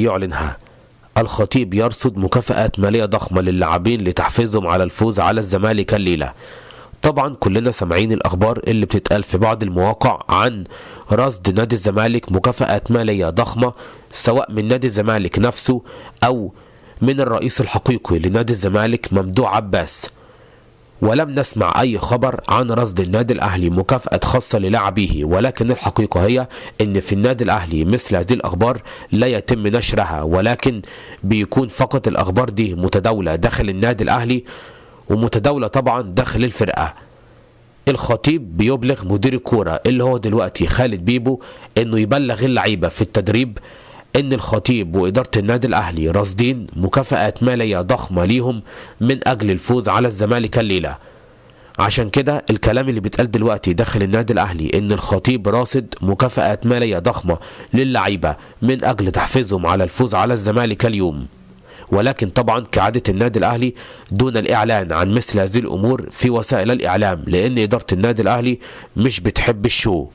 يعلنها. الخطيب يرصد مكافآت مالية ضخمة للاعبين لتحفيزهم على الفوز على الزمالك الليلة. طبعا كلنا سامعين الأخبار اللي بتتقال في بعض المواقع عن رصد نادي الزمالك مكافآت مالية ضخمة، سواء من نادي الزمالك نفسه أو من الرئيس الحقيقي لنادي الزمالك ممدوح عباس. ولم نسمع أي خبر عن رصد النادي الأهلي مكافأة خاصة للاعبيه، ولكن الحقيقة هي أن في النادي الأهلي مثل هذه الأخبار لا يتم نشرها، ولكن بيكون فقط الأخبار دي متداولة داخل النادي الأهلي ومتداولة طبعا داخل الفرقة. الخطيب بيبلغ مدير الكورة اللي هو دلوقتي خالد بيبو انه يبلغ اللعيبة في التدريب ان الخطيب وإدارة النادي الأهلي راصدين مكافآت مالية ضخمة ليهم من أجل الفوز على الزمالك الليلة. عشان كده الكلام اللي بيتقال دلوقتي داخل النادي الأهلي ان الخطيب راصد مكافآت مالية ضخمة للعيبة من أجل تحفيزهم على الفوز على الزمالك اليوم. ولكن طبعا كعادة النادي الأهلي دون الإعلان عن مثل هذه الأمور في وسائل الإعلام، لأن إدارة النادي الأهلي مش بتحب الشو.